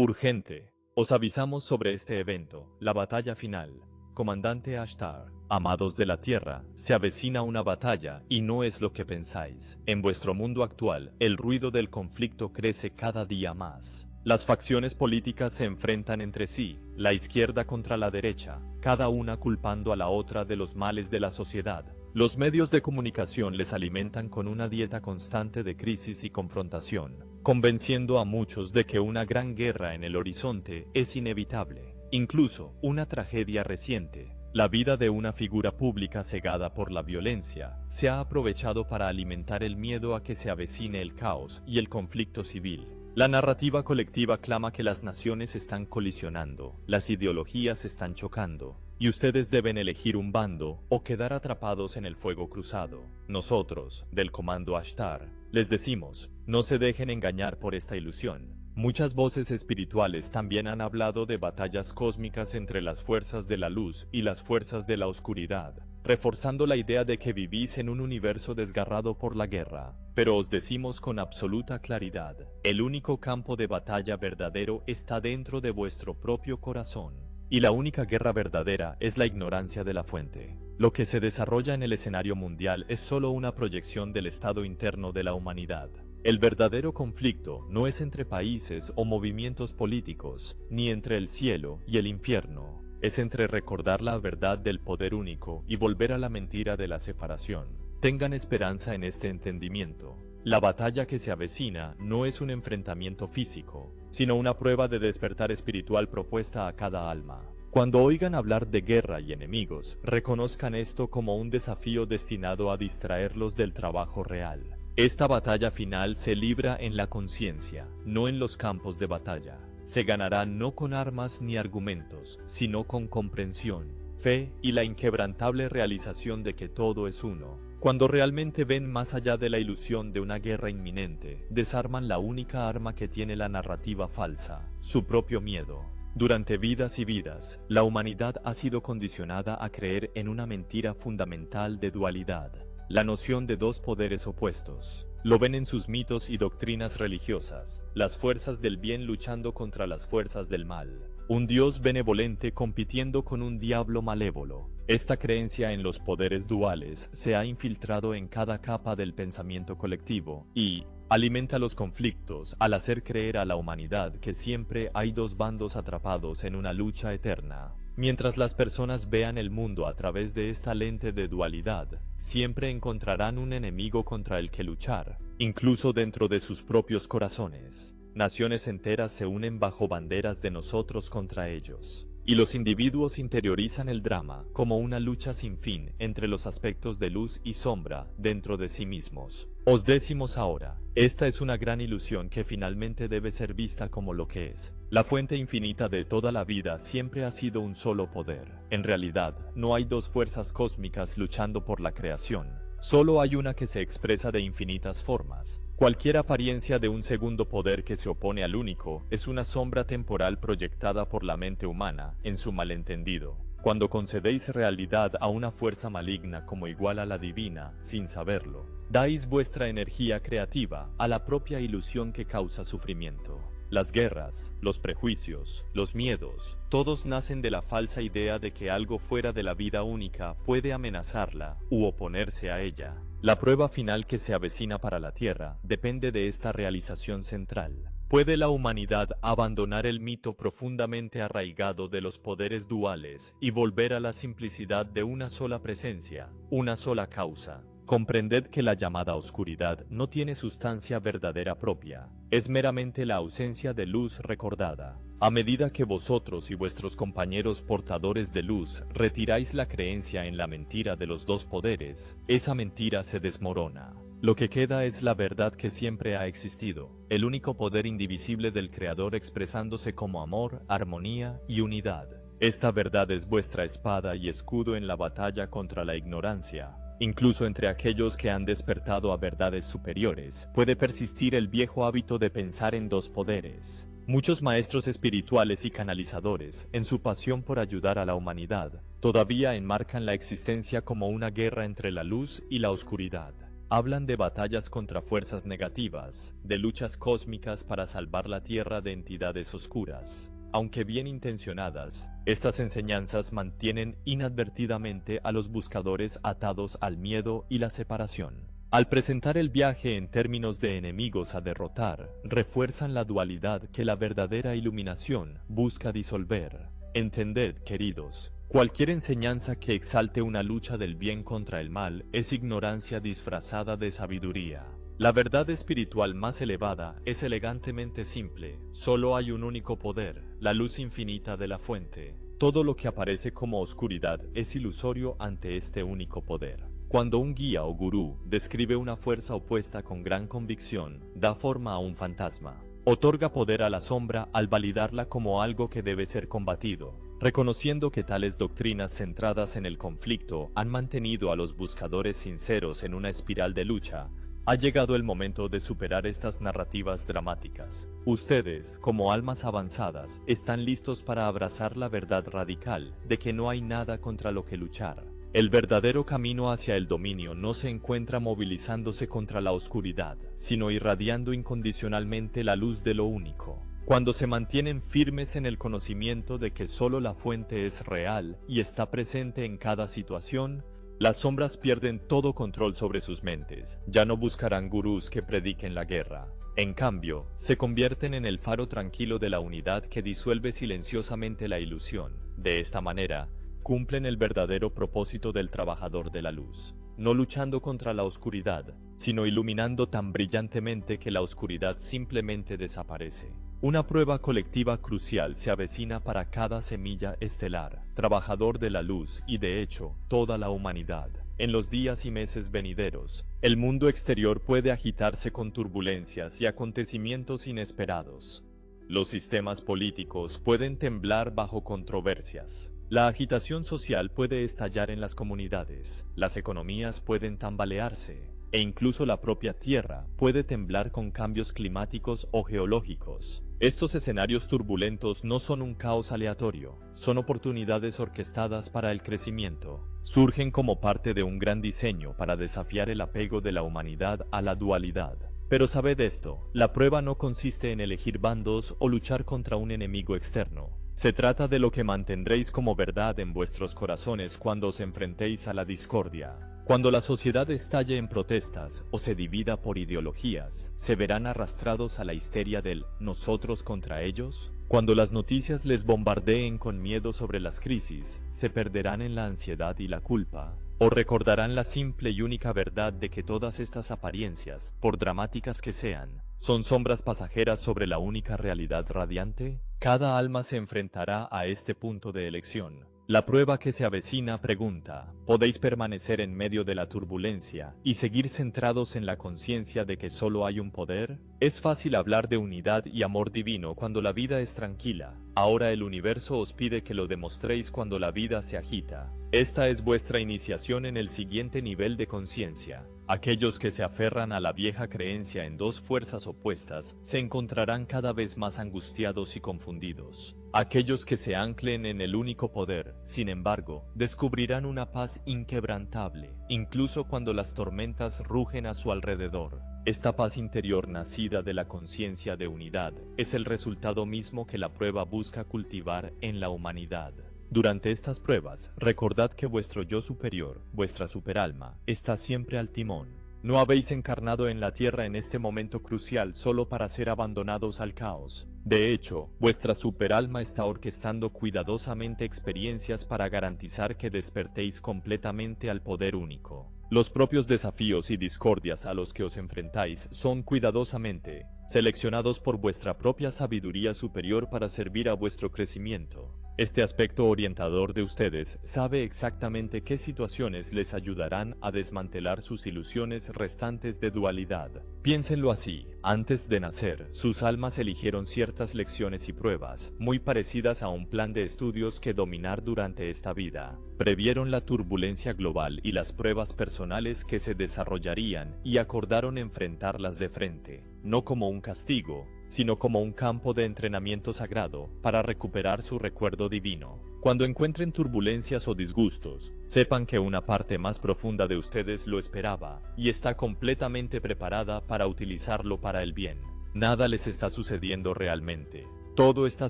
Urgente. Os avisamos sobre este evento, la batalla final. Comandante Ashtar, amados de la Tierra, se avecina una batalla y no es lo que pensáis. En vuestro mundo actual, el ruido del conflicto crece cada día más. Las facciones políticas se enfrentan entre sí, la izquierda contra la derecha, cada una culpando a la otra de los males de la sociedad. Los medios de comunicación les alimentan con una dieta constante de crisis y confrontación, convenciendo a muchos de que una gran guerra en el horizonte es inevitable. Incluso una tragedia reciente, la vida de una figura pública cegada por la violencia, se ha aprovechado para alimentar el miedo a que se avecine el caos y el conflicto civil. La narrativa colectiva clama que las naciones están colisionando, las ideologías están chocando, y ustedes deben elegir un bando o quedar atrapados en el fuego cruzado. Nosotros, del Comando Ashtar, les decimos, no se dejen engañar por esta ilusión. Muchas voces espirituales también han hablado de batallas cósmicas entre las fuerzas de la luz y las fuerzas de la oscuridad, reforzando la idea de que vivís en un universo desgarrado por la guerra. Pero os decimos con absoluta claridad, el único campo de batalla verdadero está dentro de vuestro propio corazón. Y la única guerra verdadera es la ignorancia de la fuente. Lo que se desarrolla en el escenario mundial es solo una proyección del estado interno de la humanidad. El verdadero conflicto no es entre países o movimientos políticos, ni entre el cielo y el infierno. Es entre recordar la verdad del poder único y volver a la mentira de la separación. Tengan esperanza en este entendimiento. La batalla que se avecina no es un enfrentamiento físico, sino una prueba de despertar espiritual propuesta a cada alma. Cuando oigan hablar de guerra y enemigos, reconozcan esto como un desafío destinado a distraerlos del trabajo real. Esta batalla final se libra en la conciencia, no en los campos de batalla. Se ganará no con armas ni argumentos, sino con comprensión, fe y la inquebrantable realización de que todo es uno. Cuando realmente ven más allá de la ilusión de una guerra inminente, desarman la única arma que tiene la narrativa falsa, su propio miedo. Durante vidas y vidas, la humanidad ha sido condicionada a creer en una mentira fundamental de dualidad, la noción de dos poderes opuestos. Lo ven en sus mitos y doctrinas religiosas, las fuerzas del bien luchando contra las fuerzas del mal. Un Dios benevolente compitiendo con un diablo malévolo. Esta creencia en los poderes duales se ha infiltrado en cada capa del pensamiento colectivo y alimenta los conflictos al hacer creer a la humanidad que siempre hay dos bandos atrapados en una lucha eterna. Mientras las personas vean el mundo a través de esta lente de dualidad, siempre encontrarán un enemigo contra el que luchar, incluso dentro de sus propios corazones. Naciones enteras se unen bajo banderas de nosotros contra ellos, y los individuos interiorizan el drama como una lucha sin fin entre los aspectos de luz y sombra dentro de sí mismos. Os decimos ahora, esta es una gran ilusión que finalmente debe ser vista como lo que es. La fuente infinita de toda la vida siempre ha sido un solo poder. En realidad, no hay dos fuerzas cósmicas luchando por la creación. Solo hay una que se expresa de infinitas formas. Cualquier apariencia de un segundo poder que se opone al único es una sombra temporal proyectada por la mente humana en su malentendido. Cuando concedéis realidad a una fuerza maligna como igual a la divina, sin saberlo, dais vuestra energía creativa a la propia ilusión que causa sufrimiento. Las guerras, los prejuicios, los miedos, todos nacen de la falsa idea de que algo fuera de la vida única puede amenazarla u oponerse a ella. La prueba final que se avecina para la Tierra depende de esta realización central. ¿Puede la humanidad abandonar el mito profundamente arraigado de los poderes duales y volver a la simplicidad de una sola presencia, una sola causa? Comprended que la llamada oscuridad no tiene sustancia verdadera propia, es meramente la ausencia de luz recordada. A medida que vosotros y vuestros compañeros portadores de luz retiráis la creencia en la mentira de los dos poderes, esa mentira se desmorona. Lo que queda es la verdad que siempre ha existido, el único poder indivisible del Creador expresándose como amor, armonía y unidad. Esta verdad es vuestra espada y escudo en la batalla contra la ignorancia. Incluso entre aquellos que han despertado a verdades superiores, puede persistir el viejo hábito de pensar en dos poderes. Muchos maestros espirituales y canalizadores, en su pasión por ayudar a la humanidad, todavía enmarcan la existencia como una guerra entre la luz y la oscuridad. Hablan de batallas contra fuerzas negativas, de luchas cósmicas para salvar la Tierra de entidades oscuras. Aunque bien intencionadas, estas enseñanzas mantienen inadvertidamente a los buscadores atados al miedo y la separación. Al presentar el viaje en términos de enemigos a derrotar, refuerzan la dualidad que la verdadera iluminación busca disolver. Entended, queridos, cualquier enseñanza que exalte una lucha del bien contra el mal es ignorancia disfrazada de sabiduría. La verdad espiritual más elevada es elegantemente simple. Solo hay un único poder, la luz infinita de la fuente. Todo lo que aparece como oscuridad es ilusorio ante este único poder. Cuando un guía o gurú describe una fuerza opuesta con gran convicción, da forma a un fantasma. Otorga poder a la sombra al validarla como algo que debe ser combatido. Reconociendo que tales doctrinas centradas en el conflicto han mantenido a los buscadores sinceros en una espiral de lucha, ha llegado el momento de superar estas narrativas dramáticas. Ustedes, como almas avanzadas, están listos para abrazar la verdad radical de que no hay nada contra lo que luchar. El verdadero camino hacia el dominio no se encuentra movilizándose contra la oscuridad, sino irradiando incondicionalmente la luz de lo único. Cuando se mantienen firmes en el conocimiento de que solo la fuente es real y está presente en cada situación, las sombras pierden todo control sobre sus mentes. Ya no buscarán gurús que prediquen la guerra. En cambio, se convierten en el faro tranquilo de la unidad que disuelve silenciosamente la ilusión. De esta manera, cumplen el verdadero propósito del trabajador de la luz, no luchando contra la oscuridad, sino iluminando tan brillantemente que la oscuridad simplemente desaparece. Una prueba colectiva crucial se avecina para cada semilla estelar, trabajador de la luz y de hecho, toda la humanidad. En los días y meses venideros, el mundo exterior puede agitarse con turbulencias y acontecimientos inesperados. Los sistemas políticos pueden temblar bajo controversias. La agitación social puede estallar en las comunidades, las economías pueden tambalearse, e incluso la propia Tierra puede temblar con cambios climáticos o geológicos. Estos escenarios turbulentos no son un caos aleatorio, son oportunidades orquestadas para el crecimiento. Surgen como parte de un gran diseño para desafiar el apego de la humanidad a la dualidad. Pero sabed esto, la prueba no consiste en elegir bandos o luchar contra un enemigo externo. Se trata de lo que mantendréis como verdad en vuestros corazones cuando os enfrentéis a la discordia. Cuando la sociedad estalle en protestas o se divida por ideologías, ¿se verán arrastrados a la histeria del nosotros contra ellos? Cuando las noticias les bombardeen con miedo sobre las crisis, ¿se perderán en la ansiedad y la culpa? ¿O recordarán la simple y única verdad de que todas estas apariencias, por dramáticas que sean, son sombras pasajeras sobre la única realidad radiante? Cada alma se enfrentará a este punto de elección. La prueba que se avecina pregunta, ¿podéis permanecer en medio de la turbulencia y seguir centrados en la conciencia de que solo hay un poder? Es fácil hablar de unidad y amor divino cuando la vida es tranquila. Ahora el universo os pide que lo demostréis cuando la vida se agita. Esta es vuestra iniciación en el siguiente nivel de conciencia. Aquellos que se aferran a la vieja creencia en dos fuerzas opuestas se encontrarán cada vez más angustiados y confundidos. Aquellos que se anclen en el único poder, sin embargo, descubrirán una paz inquebrantable, incluso cuando las tormentas rugen a su alrededor. Esta paz interior nacida de la conciencia de unidad es el resultado mismo que la prueba busca cultivar en la humanidad. Durante estas pruebas, recordad que vuestro yo superior, vuestra superalma, está siempre al timón. No habéis encarnado en la Tierra en este momento crucial solo para ser abandonados al caos. De hecho, vuestra superalma está orquestando cuidadosamente experiencias para garantizar que despertéis completamente al poder único. Los propios desafíos y discordias a los que os enfrentáis son cuidadosamente seleccionados por vuestra propia sabiduría superior para servir a vuestro crecimiento. Este aspecto orientador de ustedes sabe exactamente qué situaciones les ayudarán a desmantelar sus ilusiones restantes de dualidad. Piénsenlo así, antes de nacer, sus almas eligieron ciertas lecciones y pruebas, muy parecidas a un plan de estudios que dominar durante esta vida. Previeron la turbulencia global y las pruebas personales que se desarrollarían y acordaron enfrentarlas de frente, no como un castigo, sino como un campo de entrenamiento sagrado para recuperar su recuerdo divino. Cuando encuentren turbulencias o disgustos, sepan que una parte más profunda de ustedes lo esperaba y está completamente preparada para utilizarlo para el bien. Nada les está sucediendo realmente. Todo está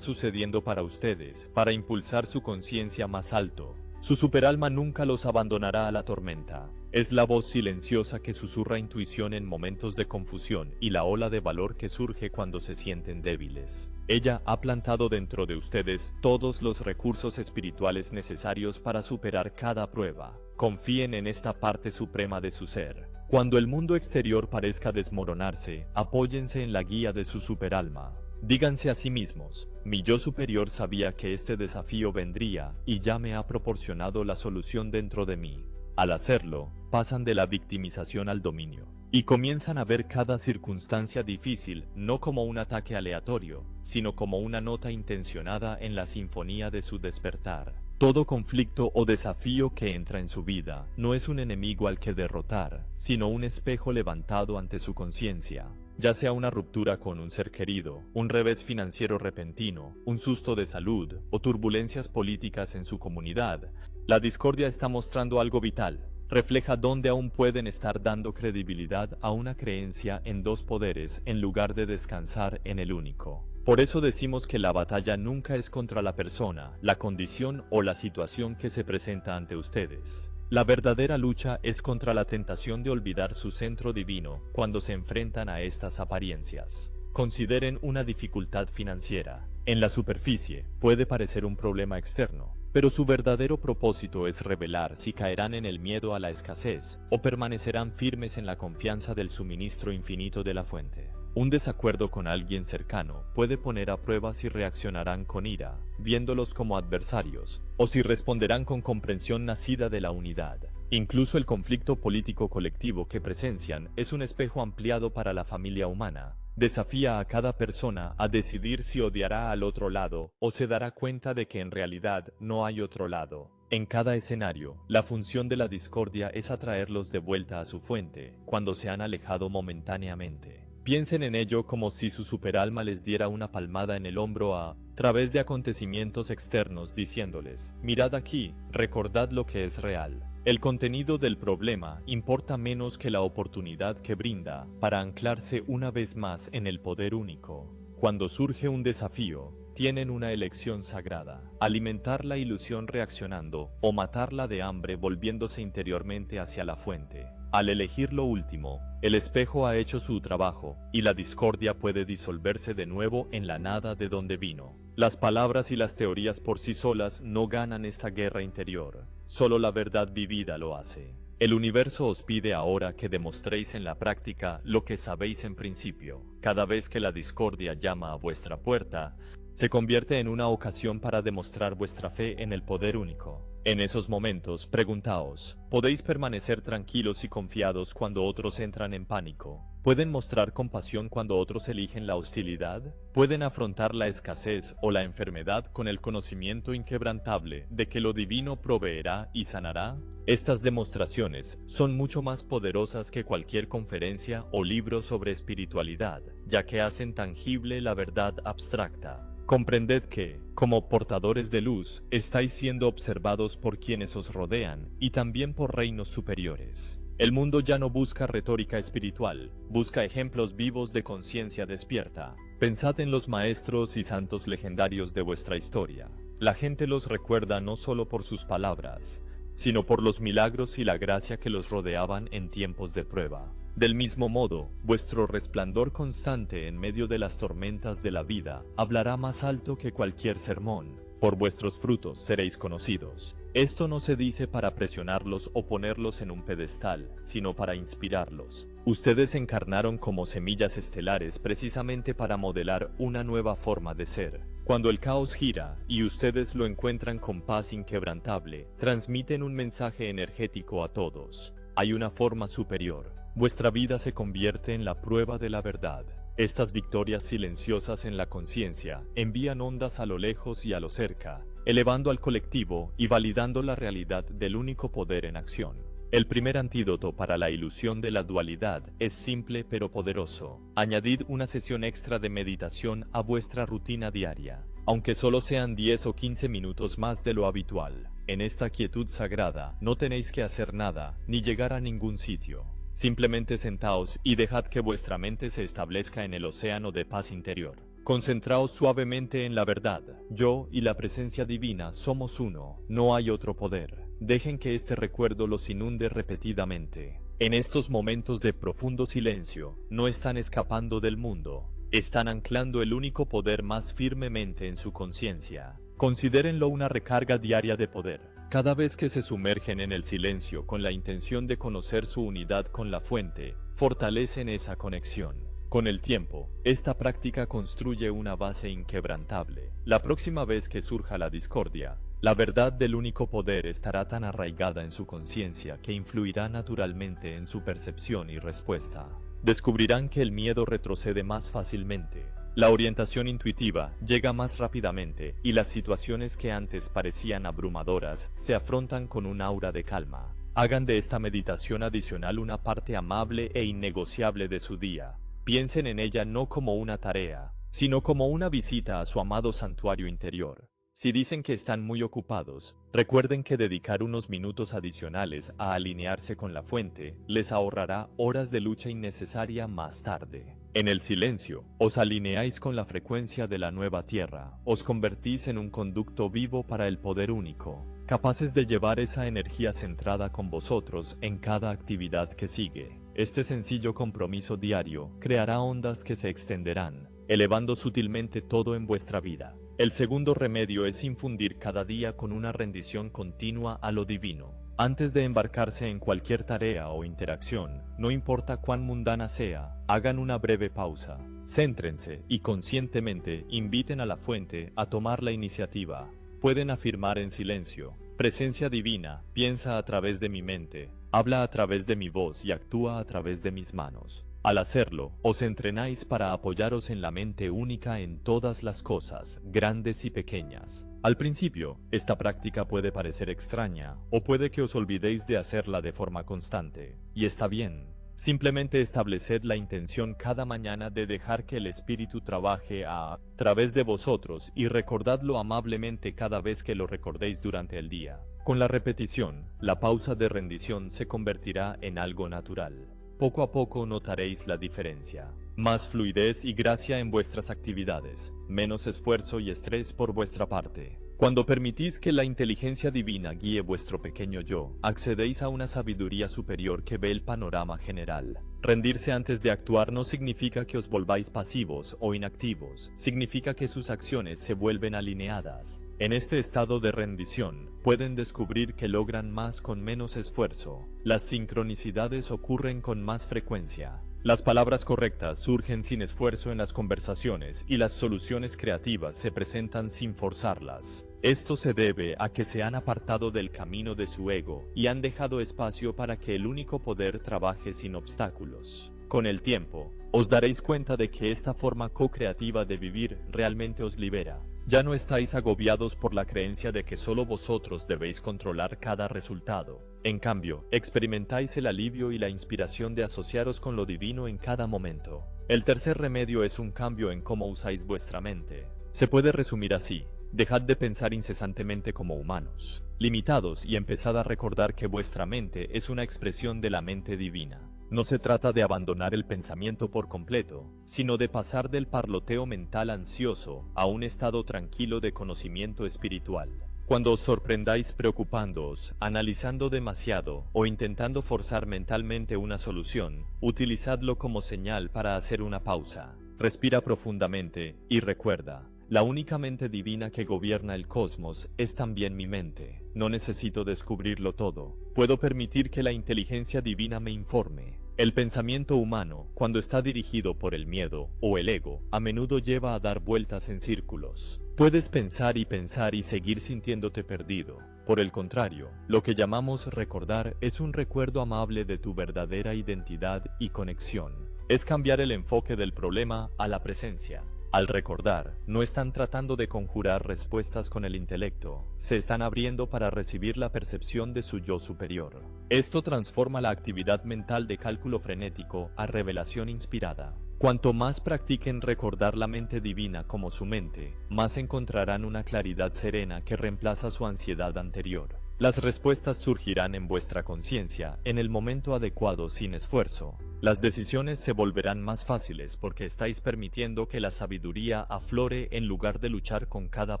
sucediendo para ustedes, para impulsar su conciencia más alto. Su superalma nunca los abandonará a la tormenta. Es la voz silenciosa que susurra intuición en momentos de confusión y la ola de valor que surge cuando se sienten débiles. Ella ha plantado dentro de ustedes todos los recursos espirituales necesarios para superar cada prueba. Confíen en esta parte suprema de su ser. Cuando el mundo exterior parezca desmoronarse, apóyense en la guía de su superalma. Díganse a sí mismos, mi yo superior sabía que este desafío vendría y ya me ha proporcionado la solución dentro de mí. Al hacerlo, pasan de la victimización al dominio y comienzan a ver cada circunstancia difícil no como un ataque aleatorio, sino como una nota intencionada en la sinfonía de su despertar. Todo conflicto o desafío que entra en su vida no es un enemigo al que derrotar, sino un espejo levantado ante su conciencia. Ya sea una ruptura con un ser querido, un revés financiero repentino, un susto de salud o turbulencias políticas en su comunidad, la discordia está mostrando algo vital. Refleja dónde aún pueden estar dando credibilidad a una creencia en dos poderes en lugar de descansar en el único. Por eso decimos que la batalla nunca es contra la persona, la condición o la situación que se presenta ante ustedes. La verdadera lucha es contra la tentación de olvidar su centro divino cuando se enfrentan a estas apariencias. Consideren una dificultad financiera. En la superficie puede parecer un problema externo, pero su verdadero propósito es revelar si caerán en el miedo a la escasez o permanecerán firmes en la confianza del suministro infinito de la fuente. Un desacuerdo con alguien cercano puede poner a prueba si reaccionarán con ira, viéndolos como adversarios, o si responderán con comprensión nacida de la unidad. Incluso el conflicto político colectivo que presencian es un espejo ampliado para la familia humana. Desafía a cada persona a decidir si odiará al otro lado o se dará cuenta de que en realidad no hay otro lado. En cada escenario, la función de la discordia es atraerlos de vuelta a su fuente, cuando se han alejado momentáneamente. Piensen en ello como si su superalma les diera una palmada en el hombro a través de acontecimientos externos diciéndoles, mirad aquí, recordad lo que es real. El contenido del problema importa menos que la oportunidad que brinda para anclarse una vez más en el poder único. Cuando surge un desafío, tienen una elección sagrada, alimentar la ilusión reaccionando o matarla de hambre volviéndose interiormente hacia la fuente. Al elegir lo último, el espejo ha hecho su trabajo y la discordia puede disolverse de nuevo en la nada de donde vino. Las palabras y las teorías por sí solas no ganan esta guerra interior, solo la verdad vivida lo hace. El universo os pide ahora que demostréis en la práctica lo que sabéis en principio. Cada vez que la discordia llama a vuestra puerta, se convierte en una ocasión para demostrar vuestra fe en el poder único. En esos momentos, preguntaos, ¿podéis permanecer tranquilos y confiados cuando otros entran en pánico? ¿Pueden mostrar compasión cuando otros eligen la hostilidad? ¿Pueden afrontar la escasez o la enfermedad con el conocimiento inquebrantable de que lo divino proveerá y sanará? Estas demostraciones son mucho más poderosas que cualquier conferencia o libro sobre espiritualidad, ya que hacen tangible la verdad abstracta. Comprended que, como portadores de luz, estáis siendo observados por quienes os rodean y también por reinos superiores. El mundo ya no busca retórica espiritual, busca ejemplos vivos de conciencia despierta. Pensad en los maestros y santos legendarios de vuestra historia. La gente los recuerda no solo por sus palabras, sino por los milagros y la gracia que los rodeaban en tiempos de prueba. Del mismo modo, vuestro resplandor constante en medio de las tormentas de la vida hablará más alto que cualquier sermón. Por vuestros frutos seréis conocidos. Esto no se dice para presionarlos o ponerlos en un pedestal, sino para inspirarlos. Ustedes encarnaron como semillas estelares precisamente para modelar una nueva forma de ser. Cuando el caos gira y ustedes lo encuentran con paz inquebrantable, transmiten un mensaje energético a todos. Hay una forma superior. Vuestra vida se convierte en la prueba de la verdad. Estas victorias silenciosas en la conciencia envían ondas a lo lejos y a lo cerca, elevando al colectivo y validando la realidad del único poder en acción. El primer antídoto para la ilusión de la dualidad es simple pero poderoso. Añadid una sesión extra de meditación a vuestra rutina diaria, aunque solo sean 10 o 15 minutos más de lo habitual. En esta quietud sagrada no tenéis que hacer nada ni llegar a ningún sitio. Simplemente sentaos y dejad que vuestra mente se establezca en el océano de paz interior. Concentraos suavemente en la verdad. Yo y la presencia divina somos uno, no hay otro poder. Dejen que este recuerdo los inunde repetidamente. En estos momentos de profundo silencio, no están escapando del mundo. Están anclando el único poder más firmemente en su conciencia. Considérenlo una recarga diaria de poder. Cada vez que se sumergen en el silencio con la intención de conocer su unidad con la fuente, fortalecen esa conexión. Con el tiempo, esta práctica construye una base inquebrantable. La próxima vez que surja la discordia, la verdad del único poder estará tan arraigada en su conciencia que influirá naturalmente en su percepción y respuesta. Descubrirán que el miedo retrocede más fácilmente. La orientación intuitiva llega más rápidamente y las situaciones que antes parecían abrumadoras se afrontan con un aura de calma. Hagan de esta meditación adicional una parte amable e innegociable de su día. Piensen en ella no como una tarea, sino como una visita a su amado santuario interior. Si dicen que están muy ocupados, recuerden que dedicar unos minutos adicionales a alinearse con la fuente les ahorrará horas de lucha innecesaria más tarde. En el silencio, os alineáis con la frecuencia de la nueva tierra, os convertís en un conducto vivo para el poder único, capaces de llevar esa energía centrada con vosotros en cada actividad que sigue. Este sencillo compromiso diario creará ondas que se extenderán, elevando sutilmente todo en vuestra vida. El segundo remedio es infundir cada día con una rendición continua a lo divino. Antes de embarcarse en cualquier tarea o interacción, no importa cuán mundana sea, hagan una breve pausa. Céntrense y conscientemente inviten a la fuente a tomar la iniciativa. Pueden afirmar en silencio: presencia divina, piensa a través de mi mente, habla a través de mi voz y actúa a través de mis manos. Al hacerlo, os entrenáis para apoyaros en la mente única en todas las cosas, grandes y pequeñas. Al principio, esta práctica puede parecer extraña, o puede que os olvidéis de hacerla de forma constante, y está bien. Simplemente estableced la intención cada mañana de dejar que el Espíritu trabaje a través de vosotros y recordadlo amablemente cada vez que lo recordéis durante el día. Con la repetición, la pausa de rendición se convertirá en algo natural. Poco a poco notaréis la diferencia. Más fluidez y gracia en vuestras actividades, menos esfuerzo y estrés por vuestra parte. Cuando permitís que la inteligencia divina guíe vuestro pequeño yo, accedéis a una sabiduría superior que ve el panorama general. Rendirse antes de actuar no significa que os volváis pasivos o inactivos, significa que sus acciones se vuelven alineadas. En este estado de rendición, pueden descubrir que logran más con menos esfuerzo. Las sincronicidades ocurren con más frecuencia. Las palabras correctas surgen sin esfuerzo en las conversaciones y las soluciones creativas se presentan sin forzarlas. Esto se debe a que se han apartado del camino de su ego y han dejado espacio para que el único poder trabaje sin obstáculos. Con el tiempo, os daréis cuenta de que esta forma co-creativa de vivir realmente os libera. Ya no estáis agobiados por la creencia de que solo vosotros debéis controlar cada resultado. En cambio, experimentáis el alivio y la inspiración de asociaros con lo divino en cada momento. El tercer remedio es un cambio en cómo usáis vuestra mente. Se puede resumir así: dejad de pensar incesantemente como humanos, limitados, y empezad a recordar que vuestra mente es una expresión de la mente divina. No se trata de abandonar el pensamiento por completo, sino de pasar del parloteo mental ansioso a un estado tranquilo de conocimiento espiritual. Cuando os sorprendáis preocupándoos, analizando demasiado o intentando forzar mentalmente una solución, utilizadlo como señal para hacer una pausa. Respira profundamente y recuerda: la única mente divina que gobierna el cosmos es también mi mente. No necesito descubrirlo todo. Puedo permitir que la inteligencia divina me informe. El pensamiento humano, cuando está dirigido por el miedo o el ego, a menudo lleva a dar vueltas en círculos. Puedes pensar y seguir sintiéndote perdido. Por el contrario, lo que llamamos recordar es un recuerdo amable de tu verdadera identidad y conexión. Es cambiar el enfoque del problema a la presencia. Al recordar, no están tratando de conjurar respuestas con el intelecto, se están abriendo para recibir la percepción de su yo superior. Esto transforma la actividad mental de cálculo frenético a revelación inspirada. Cuanto más practiquen recordar la mente divina como su mente, más encontrarán una claridad serena que reemplaza su ansiedad anterior. Las respuestas surgirán en vuestra conciencia en el momento adecuado sin esfuerzo. Las decisiones se volverán más fáciles porque estáis permitiendo que la sabiduría aflore en lugar de luchar con cada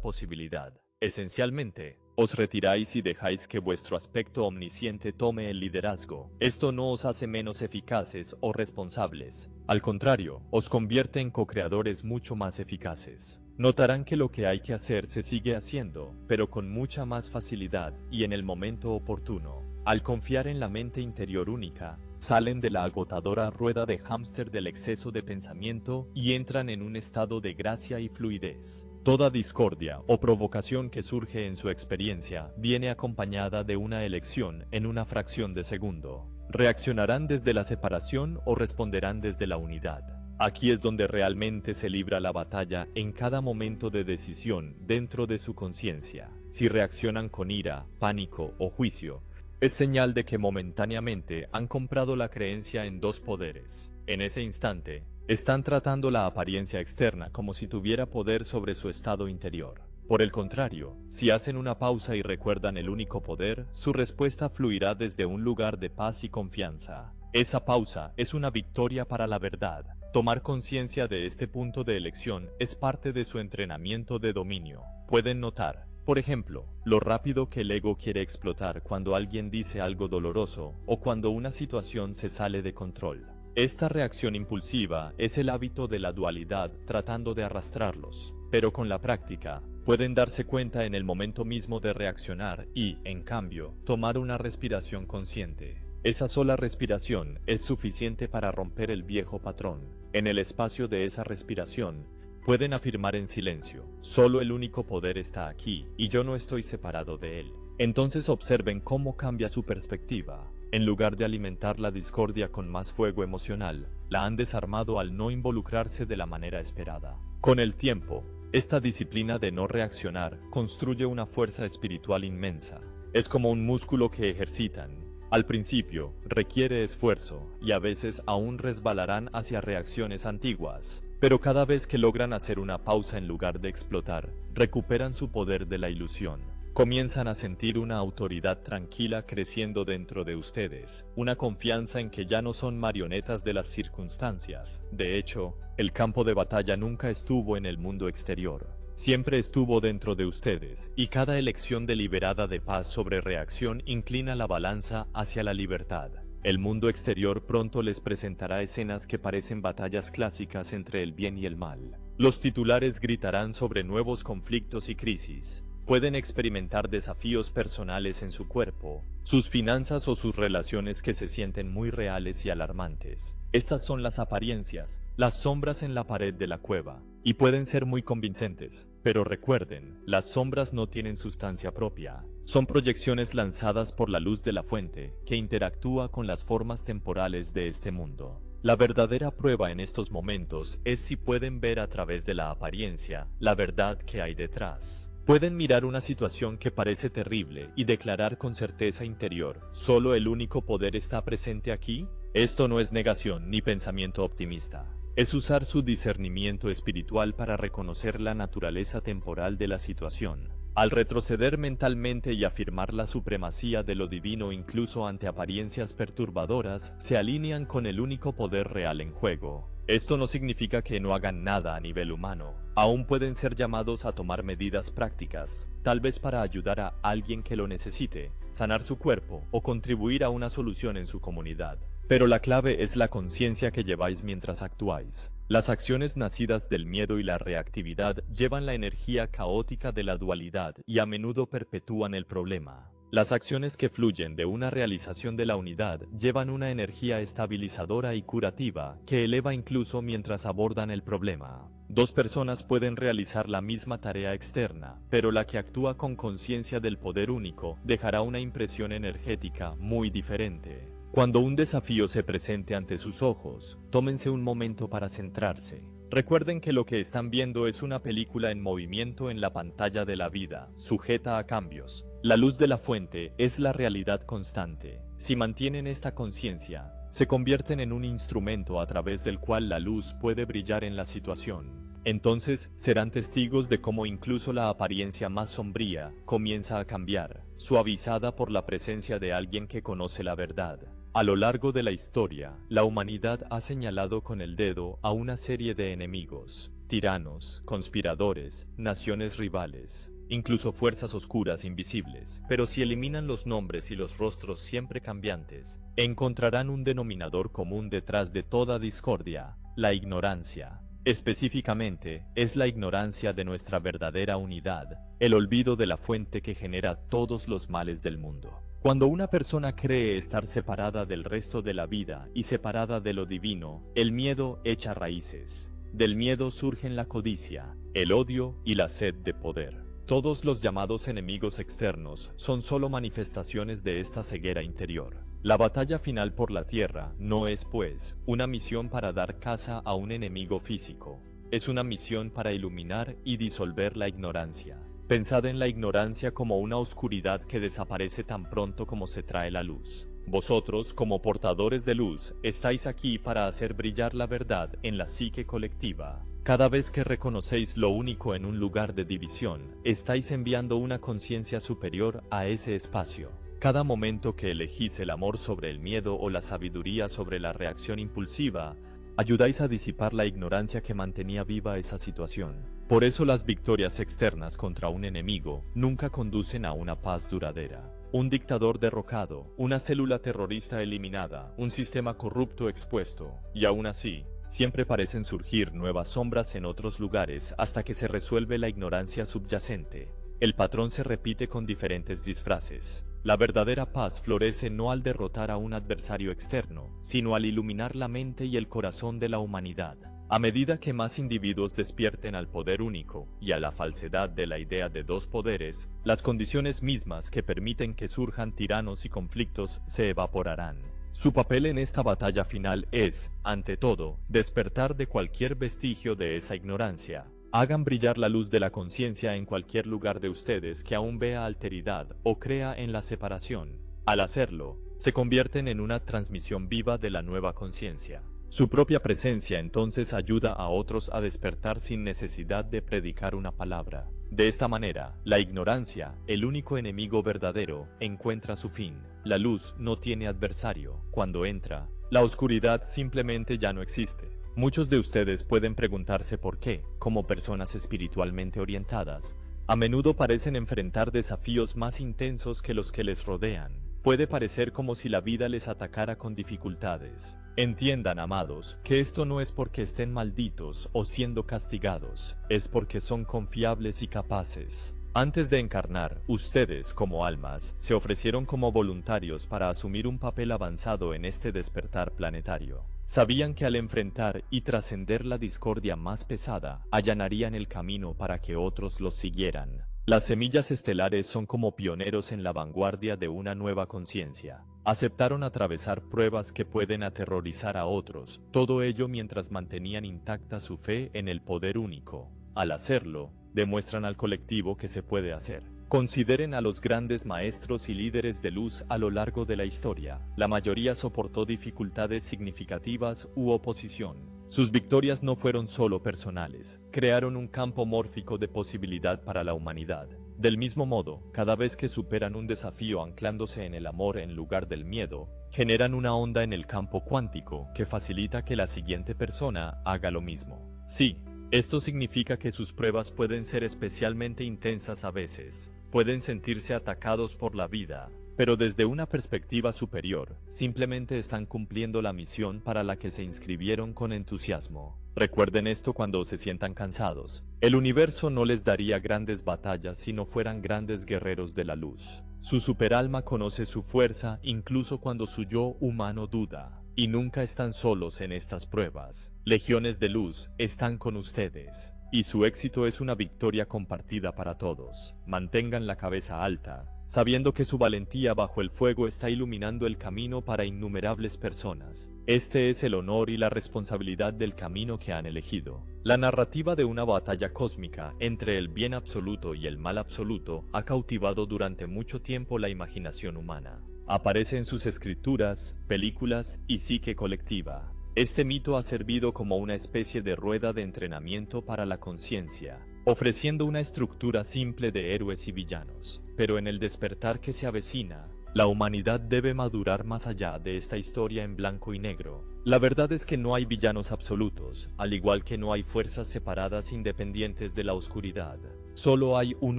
posibilidad. Esencialmente, os retiráis y dejáis que vuestro aspecto omnisciente tome el liderazgo. Esto no os hace menos eficaces o responsables. Al contrario, os convierte en co-creadores mucho más eficaces. Notarán que lo que hay que hacer se sigue haciendo, pero con mucha más facilidad y en el momento oportuno. Al confiar en la mente interior única, salen de la agotadora rueda de hámster del exceso de pensamiento y entran en un estado de gracia y fluidez. Toda discordia o provocación que surge en su experiencia viene acompañada de una elección en una fracción de segundo. Reaccionarán desde la separación o responderán desde la unidad. Aquí es donde realmente se libra la batalla en cada momento de decisión dentro de su conciencia. Si reaccionan con ira, pánico o juicio, es señal de que momentáneamente han comprado la creencia en dos poderes. En ese instante, están tratando la apariencia externa como si tuviera poder sobre su estado interior. Por el contrario, si hacen una pausa y recuerdan el único poder, su respuesta fluirá desde un lugar de paz y confianza. Esa pausa es una victoria para la verdad. Tomar conciencia de este punto de elección es parte de su entrenamiento de dominio. Pueden notar, por ejemplo, lo rápido que el ego quiere explotar cuando alguien dice algo doloroso o cuando una situación se sale de control. Esta reacción impulsiva es el hábito de la dualidad tratando de arrastrarlos, pero con la práctica, pueden darse cuenta en el momento mismo de reaccionar y, en cambio, tomar una respiración consciente. Esa sola respiración es suficiente para romper el viejo patrón. En el espacio de esa respiración, pueden afirmar en silencio, solo el único poder está aquí y yo no estoy separado de él. Entonces observen cómo cambia su perspectiva. En lugar de alimentar la discordia con más fuego emocional, la han desarmado al no involucrarse de la manera esperada. Con el tiempo, esta disciplina de no reaccionar construye una fuerza espiritual inmensa. Es como un músculo que ejercitan. Al principio, requiere esfuerzo y a veces aún resbalarán hacia reacciones antiguas. Pero cada vez que logran hacer una pausa en lugar de explotar, recuperan su poder de la ilusión. Comienzan a sentir una autoridad tranquila creciendo dentro de ustedes, una confianza en que ya no son marionetas de las circunstancias. De hecho, el campo de batalla nunca estuvo en el mundo exterior. Siempre estuvo dentro de ustedes, y cada elección deliberada de paz sobre reacción inclina la balanza hacia la libertad. El mundo exterior pronto les presentará escenas que parecen batallas clásicas entre el bien y el mal. Los titulares gritarán sobre nuevos conflictos y crisis. Pueden experimentar desafíos personales en su cuerpo, sus finanzas o sus relaciones que se sienten muy reales y alarmantes. Estas son las apariencias, las sombras en la pared de la cueva, y pueden ser muy convincentes. Pero recuerden, las sombras no tienen sustancia propia. Son proyecciones lanzadas por la luz de la fuente, que interactúa con las formas temporales de este mundo. La verdadera prueba en estos momentos es si pueden ver a través de la apariencia la verdad que hay detrás. Pueden mirar una situación que parece terrible y declarar con certeza interior, ¿solo el único poder está presente aquí? Esto no es negación ni pensamiento optimista. Es usar su discernimiento espiritual para reconocer la naturaleza temporal de la situación. Al retroceder mentalmente y afirmar la supremacía de lo divino incluso ante apariencias perturbadoras, se alinean con el único poder real en juego. Esto no significa que no hagan nada a nivel humano. Aún pueden ser llamados a tomar medidas prácticas, tal vez para ayudar a alguien que lo necesite, sanar su cuerpo o contribuir a una solución en su comunidad. Pero la clave es la conciencia que lleváis mientras actuáis. Las acciones nacidas del miedo y la reactividad llevan la energía caótica de la dualidad y a menudo perpetúan el problema. Las acciones que fluyen de una realización de la unidad llevan una energía estabilizadora y curativa que eleva incluso mientras abordan el problema. Dos personas pueden realizar la misma tarea externa, pero la que actúa con conciencia del poder único dejará una impresión energética muy diferente. Cuando un desafío se presente ante sus ojos, tómense un momento para centrarse. Recuerden que lo que están viendo es una película en movimiento en la pantalla de la vida, sujeta a cambios. La luz de la fuente es la realidad constante. Si mantienen esta conciencia, se convierten en un instrumento a través del cual la luz puede brillar en la situación. Entonces serán testigos de cómo incluso la apariencia más sombría comienza a cambiar, suavizada por la presencia de alguien que conoce la verdad. A lo largo de la historia, la humanidad ha señalado con el dedo a una serie de enemigos, tiranos, conspiradores, naciones rivales, incluso fuerzas oscuras invisibles, pero si eliminan los nombres y los rostros siempre cambiantes, encontrarán un denominador común detrás de toda discordia: la ignorancia. Específicamente, es la ignorancia de nuestra verdadera unidad, el olvido de la fuente que genera todos los males del mundo. Cuando una persona cree estar separada del resto de la vida y separada de lo divino, el miedo echa raíces. Del miedo surgen la codicia, el odio y la sed de poder. Todos los llamados enemigos externos son solo manifestaciones de esta ceguera interior. La batalla final por la tierra no es, pues, una misión para dar caza a un enemigo físico. Es una misión para iluminar y disolver la ignorancia. Pensad en la ignorancia como una oscuridad que desaparece tan pronto como se trae la luz. Vosotros, como portadores de luz, estáis aquí para hacer brillar la verdad en la psique colectiva. Cada vez que reconocéis lo único en un lugar de división, estáis enviando una conciencia superior a ese espacio. Cada momento que elegís el amor sobre el miedo o la sabiduría sobre la reacción impulsiva, ayudáis a disipar la ignorancia que mantenía viva esa situación. Por eso las victorias externas contra un enemigo nunca conducen a una paz duradera. Un dictador derrocado, una célula terrorista eliminada, un sistema corrupto expuesto, y aún así, siempre parecen surgir nuevas sombras en otros lugares hasta que se resuelve la ignorancia subyacente. El patrón se repite con diferentes disfraces. La verdadera paz florece no al derrotar a un adversario externo, sino al iluminar la mente y el corazón de la humanidad. A medida que más individuos despierten al poder único y a la falsedad de la idea de dos poderes, las condiciones mismas que permiten que surjan tiranos y conflictos se evaporarán. Su papel en esta batalla final es, ante todo, despertar de cualquier vestigio de esa ignorancia. Hagan brillar la luz de la conciencia en cualquier lugar de ustedes que aún vea alteridad o crea en la separación. Al hacerlo, se convierten en una transmisión viva de la nueva conciencia. Su propia presencia entonces ayuda a otros a despertar sin necesidad de predicar una palabra. De esta manera, la ignorancia, el único enemigo verdadero, encuentra su fin. La luz no tiene adversario. Cuando entra, la oscuridad simplemente ya no existe. Muchos de ustedes pueden preguntarse por qué, como personas espiritualmente orientadas, a menudo parecen enfrentar desafíos más intensos que los que les rodean. Puede parecer como si la vida les atacara con dificultades. Entiendan, amados, que esto no es porque estén malditos o siendo castigados, es porque son confiables y capaces. Antes de encarnar, ustedes, como almas, se ofrecieron como voluntarios para asumir un papel avanzado en este despertar planetario. Sabían que al enfrentar y trascender la discordia más pesada, allanarían el camino para que otros los siguieran. Las semillas estelares son como pioneros en la vanguardia de una nueva conciencia. Aceptaron atravesar pruebas que pueden aterrorizar a otros, todo ello mientras mantenían intacta su fe en el poder único. Al hacerlo, demuestran al colectivo que se puede hacer. Consideren a los grandes maestros y líderes de luz a lo largo de la historia. La mayoría soportó dificultades significativas u oposición. Sus victorias no fueron solo personales, crearon un campo mórfico de posibilidad para la humanidad. Del mismo modo, cada vez que superan un desafío anclándose en el amor en lugar del miedo, generan una onda en el campo cuántico que facilita que la siguiente persona haga lo mismo. Sí, esto significa que sus pruebas pueden ser especialmente intensas a veces, pueden sentirse atacados por la vida, pero desde una perspectiva superior, simplemente están cumpliendo la misión para la que se inscribieron con entusiasmo. Recuerden esto cuando se sientan cansados. El universo no les daría grandes batallas si no fueran grandes guerreros de la luz. Su superalma conoce su fuerza incluso cuando su yo humano duda. Y nunca están solos en estas pruebas. Legiones de luz están con ustedes. y su éxito es una victoria compartida para todos. Mantengan la cabeza alta, sabiendo que su valentía bajo el fuego está iluminando el camino para innumerables personas. Este es el honor y la responsabilidad del camino que han elegido. La narrativa de una batalla cósmica entre el bien absoluto y el mal absoluto ha cautivado durante mucho tiempo la imaginación humana. Aparece en sus escrituras, películas y psique colectiva. Este mito ha servido como una especie de rueda de entrenamiento para la conciencia, ofreciendo una estructura simple de héroes y villanos. Pero en el despertar que se avecina, la humanidad debe madurar más allá de esta historia en blanco y negro. La verdad es que no hay villanos absolutos, al igual que no hay fuerzas separadas independientes de la oscuridad. Solo hay un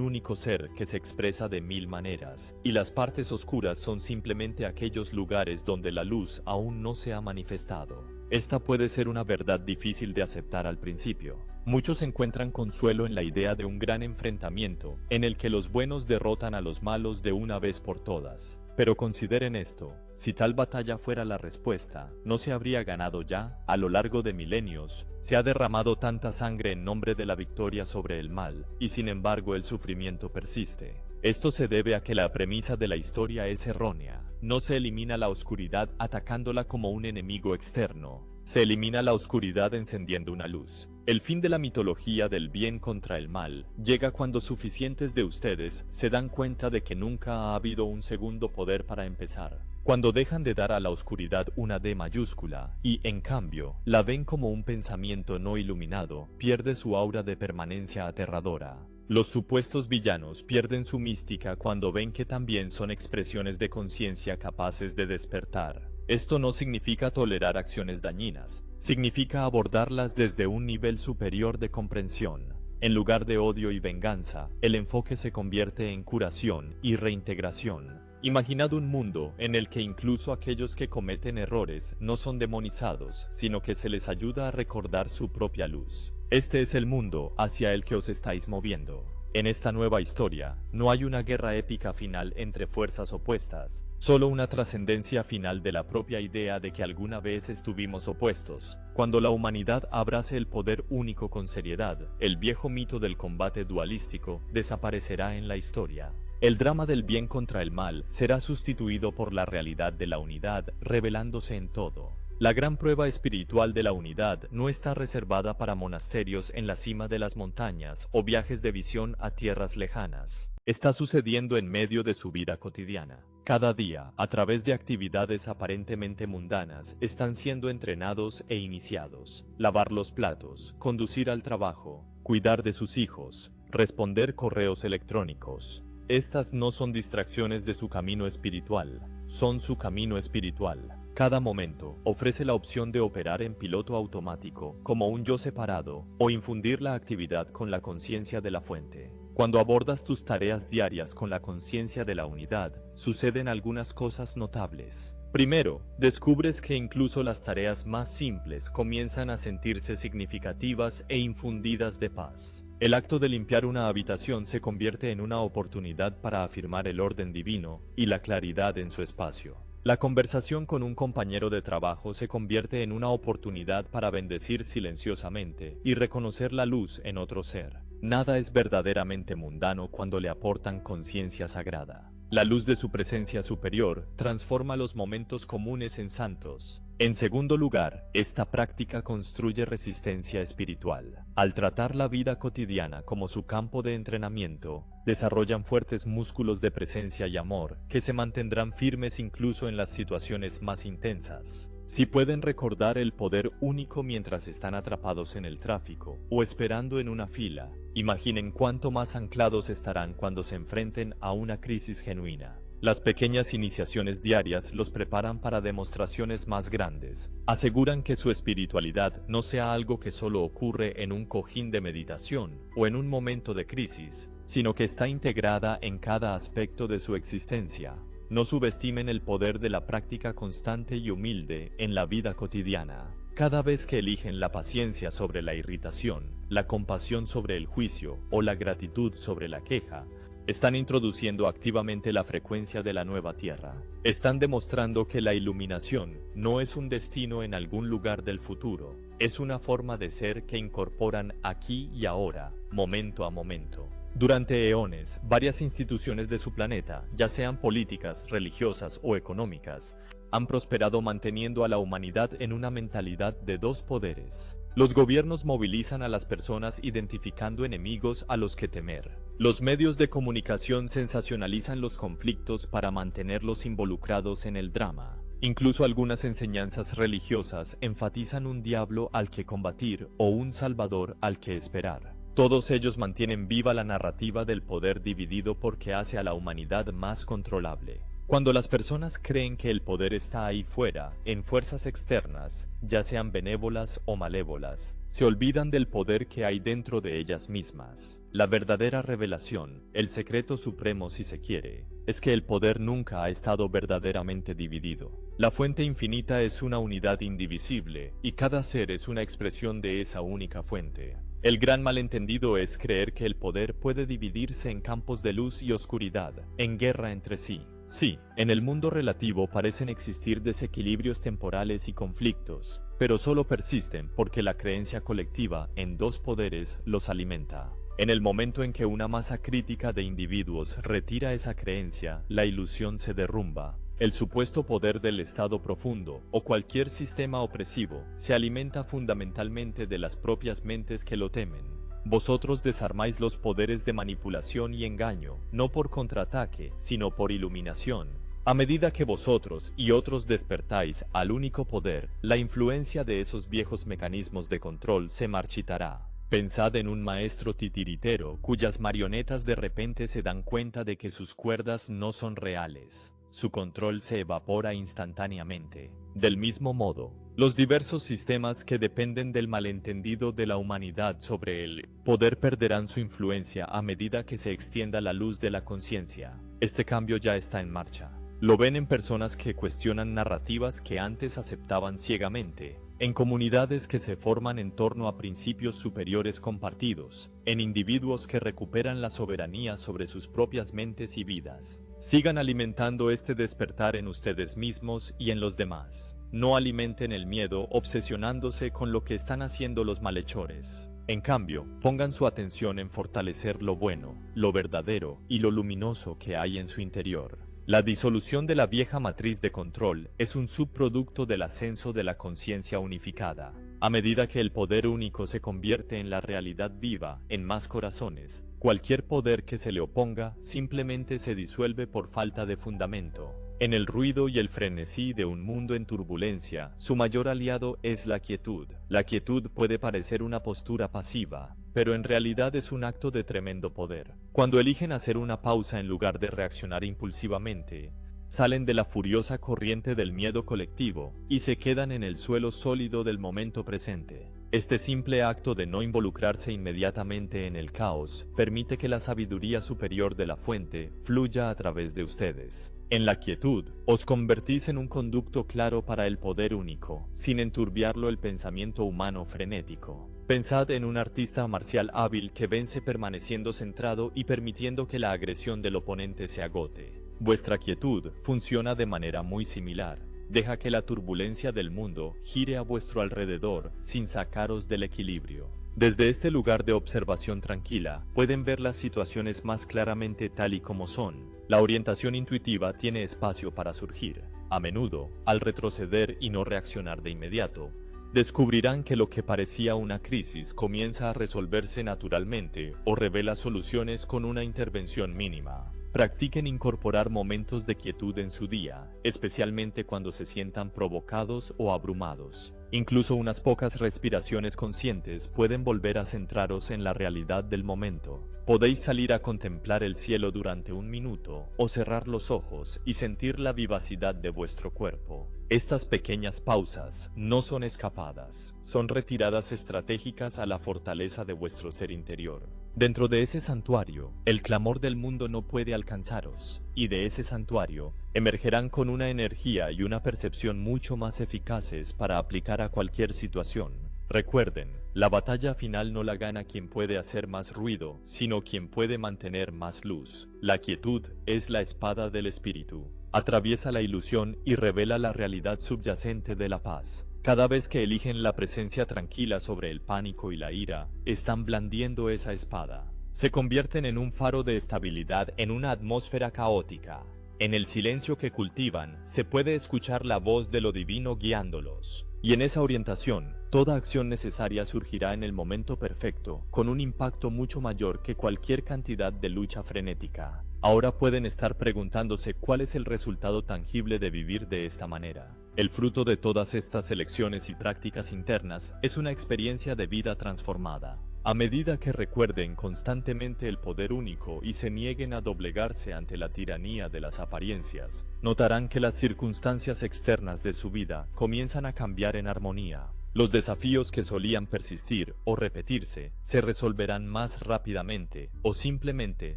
único ser que se expresa de mil maneras, y las partes oscuras son simplemente aquellos lugares donde la luz aún no se ha manifestado. Esta puede ser una verdad difícil de aceptar al principio. Muchos encuentran consuelo en la idea de un gran enfrentamiento, en el que los buenos derrotan a los malos de una vez por todas. Pero consideren esto, si tal batalla fuera la respuesta, ¿no se habría ganado ya? A lo largo de milenios, se ha derramado tanta sangre en nombre de la victoria sobre el mal, y sin embargo el sufrimiento persiste. Esto se debe a que la premisa de la historia es errónea. No se elimina la oscuridad atacándola como un enemigo externo. Se elimina la oscuridad encendiendo una luz. El fin de la mitología del bien contra el mal llega cuando suficientes de ustedes se dan cuenta de que nunca ha habido un segundo poder para empezar. Cuando dejan de dar a la oscuridad una D mayúscula y, en cambio, la ven como un pensamiento no iluminado, pierde su aura de permanencia aterradora. Los supuestos villanos pierden su mística cuando ven que también son expresiones de conciencia capaces de despertar. Esto no significa tolerar acciones dañinas, significa abordarlas desde un nivel superior de comprensión. En lugar de odio y venganza, el enfoque se convierte en curación y reintegración. Imaginad un mundo en el que incluso aquellos que cometen errores no son demonizados, sino que se les ayuda a recordar su propia luz. Este es el mundo hacia el que os estáis moviendo. En esta nueva historia, no hay una guerra épica final entre fuerzas opuestas, solo una trascendencia final de la propia idea de que alguna vez estuvimos opuestos. Cuando la humanidad abrace el poder único con seriedad, el viejo mito del combate dualístico desaparecerá en la historia. El drama del bien contra el mal será sustituido por la realidad de la unidad revelándose en todo. La gran prueba espiritual de la unidad no está reservada para monasterios en la cima de las montañas o viajes de visión a tierras lejanas. Está sucediendo en medio de su vida cotidiana. Cada día, a través de actividades aparentemente mundanas, están siendo entrenados e iniciados. Lavar los platos, conducir al trabajo, cuidar de sus hijos, responder correos electrónicos. Estas no son distracciones de su camino espiritual, son su camino espiritual. Cada momento ofrece la opción de operar en piloto automático, como un yo separado, o infundir la actividad con la conciencia de la fuente. Cuando abordas tus tareas diarias con la conciencia de la unidad, suceden algunas cosas notables. Primero, descubres que incluso las tareas más simples comienzan a sentirse significativas e infundidas de paz. El acto de limpiar una habitación se convierte en una oportunidad para afirmar el orden divino y la claridad en su espacio. La conversación con un compañero de trabajo se convierte en una oportunidad para bendecir silenciosamente y reconocer la luz en otro ser. Nada es verdaderamente mundano cuando le aportan conciencia sagrada. La luz de su presencia superior transforma los momentos comunes en santos. En segundo lugar, esta práctica construye resistencia espiritual. Al tratar la vida cotidiana como su campo de entrenamiento, desarrollan fuertes músculos de presencia y amor que se mantendrán firmes incluso en las situaciones más intensas. Si pueden recordar el poder único mientras están atrapados en el tráfico o esperando en una fila, imaginen cuánto más anclados estarán cuando se enfrenten a una crisis genuina. Las pequeñas iniciaciones diarias los preparan para demostraciones más grandes. Aseguran que su espiritualidad no sea algo que solo ocurre en un cojín de meditación o en un momento de crisis, sino que está integrada en cada aspecto de su existencia. No subestimen el poder de la práctica constante y humilde en la vida cotidiana. Cada vez que eligen la paciencia sobre la irritación, la compasión sobre el juicio o la gratitud sobre la queja, están introduciendo activamente la frecuencia de la nueva Tierra. Están demostrando que la iluminación no es un destino en algún lugar del futuro, es una forma de ser que incorporan aquí y ahora, momento a momento. Durante eones, varias instituciones de su planeta, ya sean políticas, religiosas o económicas, han prosperado manteniendo a la humanidad en una mentalidad de dos poderes. Los gobiernos movilizan a las personas identificando enemigos a los que temer. Los medios de comunicación sensacionalizan los conflictos para mantenerlos involucrados en el drama. Incluso algunas enseñanzas religiosas enfatizan un diablo al que combatir o un salvador al que esperar. Todos ellos mantienen viva la narrativa del poder dividido porque hace a la humanidad más controlable. Cuando las personas creen que el poder está ahí fuera, en fuerzas externas, ya sean benévolas o malévolas, se olvidan del poder que hay dentro de ellas mismas. La verdadera revelación, el secreto supremo si se quiere, es que el poder nunca ha estado verdaderamente dividido. La fuente infinita es una unidad indivisible, y cada ser es una expresión de esa única fuente. El gran malentendido es creer que el poder puede dividirse en campos de luz y oscuridad, en guerra entre sí. Sí, en el mundo relativo parecen existir desequilibrios temporales y conflictos, pero solo persisten porque la creencia colectiva en dos poderes los alimenta. En el momento en que una masa crítica de individuos retira esa creencia, la ilusión se derrumba. El supuesto poder del Estado profundo o cualquier sistema opresivo se alimenta fundamentalmente de las propias mentes que lo temen. Vosotros desarmáis los poderes de manipulación y engaño, no por contraataque, sino por iluminación. A medida que vosotros y otros despertáis al único poder, la influencia de esos viejos mecanismos de control se marchitará. Pensad en un maestro titiritero cuyas marionetas de repente se dan cuenta de que sus cuerdas no son reales. Su control se evapora instantáneamente. Del mismo modo, los diversos sistemas que dependen del malentendido de la humanidad sobre el poder perderán su influencia a medida que se extienda la luz de la conciencia. Este cambio ya está en marcha. Lo ven en personas que cuestionan narrativas que antes aceptaban ciegamente, en comunidades que se forman en torno a principios superiores compartidos, en individuos que recuperan la soberanía sobre sus propias mentes y vidas. Sigan alimentando este despertar en ustedes mismos y en los demás. No alimenten el miedo obsesionándose con lo que están haciendo los malhechores. En cambio, pongan su atención en fortalecer lo bueno, lo verdadero y lo luminoso que hay en su interior. La disolución de la vieja matriz de control es un subproducto del ascenso de la conciencia unificada. A medida que el poder único se convierte en la realidad viva en más corazones, cualquier poder que se le oponga simplemente se disuelve por falta de fundamento. En el ruido y el frenesí de un mundo en turbulencia, su mayor aliado es la quietud. La quietud puede parecer una postura pasiva, pero en realidad es un acto de tremendo poder. Cuando eligen hacer una pausa en lugar de reaccionar impulsivamente, salen de la furiosa corriente del miedo colectivo y se quedan en el suelo sólido del momento presente. Este simple acto de no involucrarse inmediatamente en el caos permite que la sabiduría superior de la fuente fluya a través de ustedes. En la quietud, os convertís en un conducto claro para el poder único, sin enturbiarlo el pensamiento humano frenético. Pensad en un artista marcial hábil que vence permaneciendo centrado y permitiendo que la agresión del oponente se agote. Vuestra quietud funciona de manera muy similar. Deja que la turbulencia del mundo gire a vuestro alrededor sin sacaros del equilibrio. Desde este lugar de observación tranquila, pueden ver las situaciones más claramente tal y como son. La orientación intuitiva tiene espacio para surgir. A menudo, al retroceder y no reaccionar de inmediato, descubrirán que lo que parecía una crisis comienza a resolverse naturalmente o revela soluciones con una intervención mínima. Practiquen incorporar momentos de quietud en su día, especialmente cuando se sientan provocados o abrumados. Incluso unas pocas respiraciones conscientes pueden volver a centraros en la realidad del momento. Podéis salir a contemplar el cielo durante un minuto o cerrar los ojos y sentir la vivacidad de vuestro cuerpo. Estas pequeñas pausas no son escapadas, son retiradas estratégicas a la fortaleza de vuestro ser interior. Dentro de ese santuario, el clamor del mundo no puede alcanzaros, y de ese santuario emergerán con una energía y una percepción mucho más eficaces para aplicar a cualquier situación. Recuerden, la batalla final no la gana quien puede hacer más ruido, sino quien puede mantener más luz. La quietud es la espada del espíritu. Atraviesa la ilusión y revela la realidad subyacente de la paz. Cada vez que eligen la presencia tranquila sobre el pánico y la ira, están blandiendo esa espada. Se convierten en un faro de estabilidad en una atmósfera caótica. En el silencio que cultivan, se puede escuchar la voz de lo divino guiándolos. Y en esa orientación, toda acción necesaria surgirá en el momento perfecto, con un impacto mucho mayor que cualquier cantidad de lucha frenética. Ahora pueden estar preguntándose cuál es el resultado tangible de vivir de esta manera. El fruto de todas estas elecciones y prácticas internas es una experiencia de vida transformada. A medida que recuerden constantemente el poder único y se nieguen a doblegarse ante la tiranía de las apariencias, notarán que las circunstancias externas de su vida comienzan a cambiar en armonía. Los desafíos que solían persistir o repetirse se resolverán más rápidamente o simplemente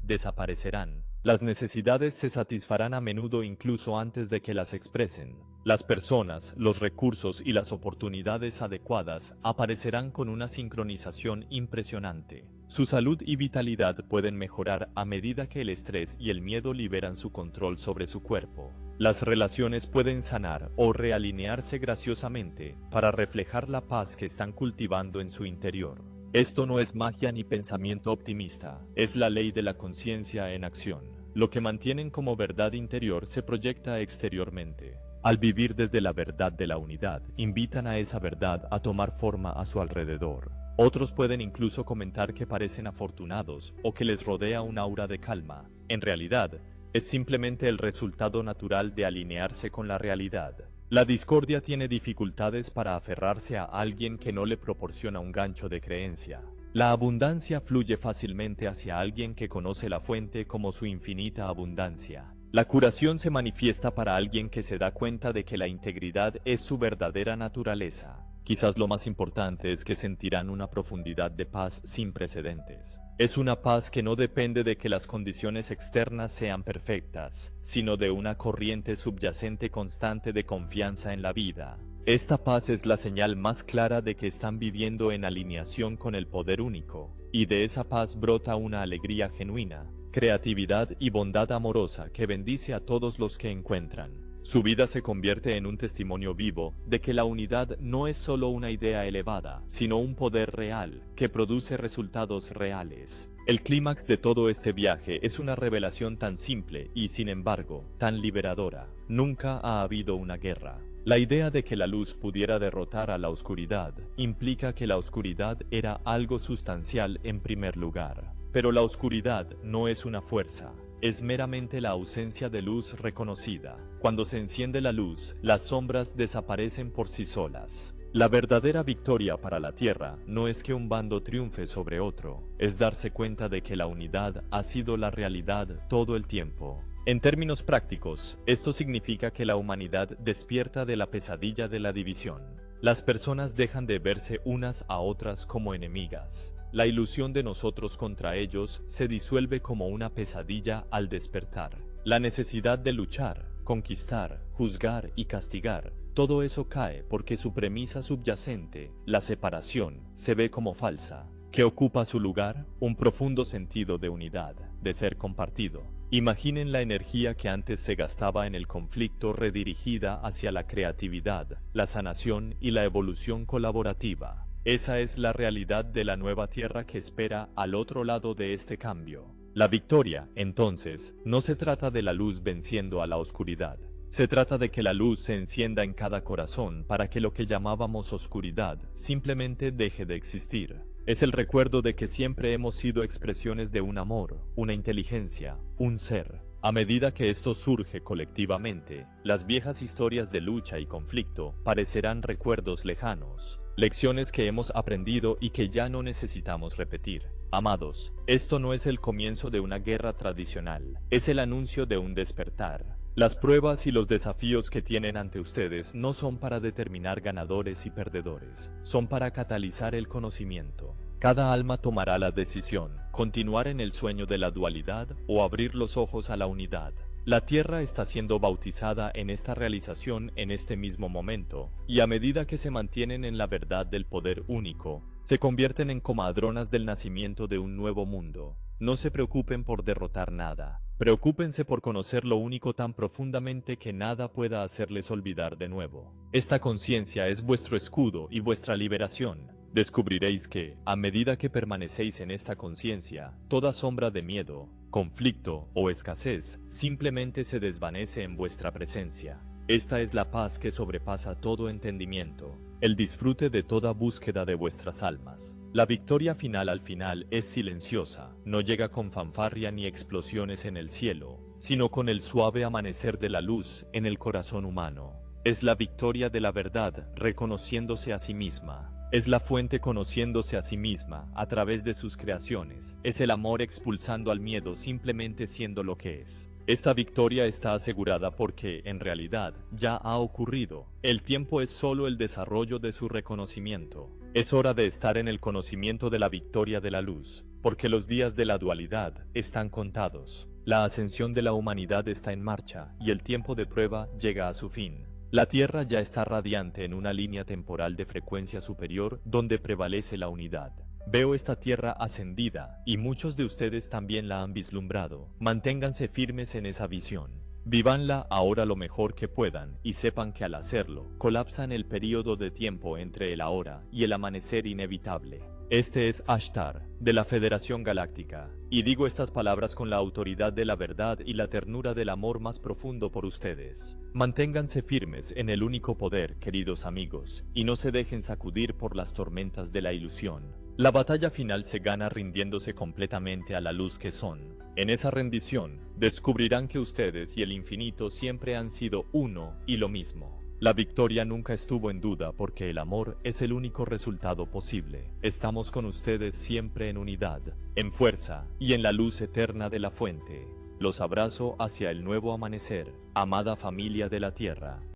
desaparecerán. Las necesidades se satisfarán a menudo incluso antes de que las expresen. Las personas, los recursos y las oportunidades adecuadas aparecerán con una sincronización impresionante. Su salud y vitalidad pueden mejorar a medida que el estrés y el miedo liberan su control sobre su cuerpo. Las relaciones pueden sanar o realinearse graciosamente para reflejar la paz que están cultivando en su interior. Esto no es magia ni pensamiento optimista, es la ley de la conciencia en acción. Lo que mantienen como verdad interior se proyecta exteriormente. Al vivir desde la verdad de la unidad, invitan a esa verdad a tomar forma a su alrededor. Otros pueden incluso comentar que parecen afortunados o que les rodea un aura de calma. En realidad, es simplemente el resultado natural de alinearse con la realidad. La discordia tiene dificultades para aferrarse a alguien que no le proporciona un gancho de creencia. La abundancia fluye fácilmente hacia alguien que conoce la fuente como su infinita abundancia. La curación se manifiesta para alguien que se da cuenta de que la integridad es su verdadera naturaleza. Quizás lo más importante es que sentirán una profundidad de paz sin precedentes. Es una paz que no depende de que las condiciones externas sean perfectas, sino de una corriente subyacente constante de confianza en la vida. Esta paz es la señal más clara de que están viviendo en alineación con el poder único, y de esa paz brota una alegría genuina, creatividad y bondad amorosa que bendice a todos los que encuentran. Su vida se convierte en un testimonio vivo de que la unidad no es solo una idea elevada, sino un poder real que produce resultados reales. El clímax de todo este viaje es una revelación tan simple y, sin embargo, tan liberadora. Nunca ha habido una guerra. La idea de que la luz pudiera derrotar a la oscuridad implica que la oscuridad era algo sustancial en primer lugar. Pero la oscuridad no es una fuerza, es meramente la ausencia de luz reconocida. Cuando se enciende la luz, las sombras desaparecen por sí solas. La verdadera victoria para la Tierra no es que un bando triunfe sobre otro, es darse cuenta de que la unidad ha sido la realidad todo el tiempo. En términos prácticos, esto significa que la humanidad despierta de la pesadilla de la división. Las personas dejan de verse unas a otras como enemigas. La ilusión de nosotros contra ellos se disuelve como una pesadilla al despertar. La necesidad de luchar, conquistar, juzgar y castigar, todo eso cae porque su premisa subyacente, la separación, se ve como falsa. ¿Qué ocupa su lugar? Un profundo sentido de unidad, de ser compartido. Imaginen la energía que antes se gastaba en el conflicto redirigida hacia la creatividad, la sanación y la evolución colaborativa. Esa es la realidad de la nueva Tierra que espera al otro lado de este cambio. La victoria, entonces, no se trata de la luz venciendo a la oscuridad. Se trata de que la luz se encienda en cada corazón para que lo que llamábamos oscuridad simplemente deje de existir. Es el recuerdo de que siempre hemos sido expresiones de un amor, una inteligencia, un ser. A medida que esto surge colectivamente, las viejas historias de lucha y conflicto parecerán recuerdos lejanos, lecciones que hemos aprendido y que ya no necesitamos repetir. Amados, esto no es el comienzo de una guerra tradicional, es el anuncio de un despertar. Las pruebas y los desafíos que tienen ante ustedes no son para determinar ganadores y perdedores, son para catalizar el conocimiento. Cada alma tomará la decisión, continuar en el sueño de la dualidad o abrir los ojos a la unidad. La Tierra está siendo bautizada en esta realización en este mismo momento, y a medida que se mantienen en la verdad del poder único, se convierten en comadronas del nacimiento de un nuevo mundo. No se preocupen por derrotar nada, Preocúpense por conocer lo único tan profundamente que nada pueda hacerles olvidar de nuevo. Esta conciencia es vuestro escudo y vuestra liberación. Descubriréis que, a medida que permanecéis en esta conciencia, toda sombra de miedo, conflicto o escasez simplemente se desvanece en vuestra presencia. Esta es la paz que sobrepasa todo entendimiento, el disfrute de toda búsqueda de vuestras almas. La victoria final al final es silenciosa, no llega con fanfarria ni explosiones en el cielo, sino con el suave amanecer de la luz en el corazón humano. Es la victoria de la verdad reconociéndose a sí misma. Es la fuente conociéndose a sí misma a través de sus creaciones. Es el amor expulsando al miedo simplemente siendo lo que es. Esta victoria está asegurada porque, en realidad, ya ha ocurrido. El tiempo es solo el desarrollo de su reconocimiento. Es hora de estar en el conocimiento de la victoria de la luz, porque los días de la dualidad están contados. La ascensión de la humanidad está en marcha y el tiempo de prueba llega a su fin. La Tierra ya está radiante en una línea temporal de frecuencia superior donde prevalece la unidad. Veo esta tierra ascendida y muchos de ustedes también la han vislumbrado. Manténganse firmes en esa visión. Vívanla ahora lo mejor que puedan y sepan que al hacerlo, colapsan el período de tiempo entre el ahora y el amanecer inevitable. Este es Ashtar, de la Federación Galáctica, y digo estas palabras con la autoridad de la verdad y la ternura del amor más profundo por ustedes. Manténganse firmes en el único poder, queridos amigos, y no se dejen sacudir por las tormentas de la ilusión. La batalla final se gana rindiéndose completamente a la luz que son. En esa rendición, descubrirán que ustedes y el infinito siempre han sido uno y lo mismo. La victoria nunca estuvo en duda porque el amor es el único resultado posible. Estamos con ustedes siempre en unidad, en fuerza y en la luz eterna de la fuente. Los abrazo hacia el nuevo amanecer, amada familia de la Tierra.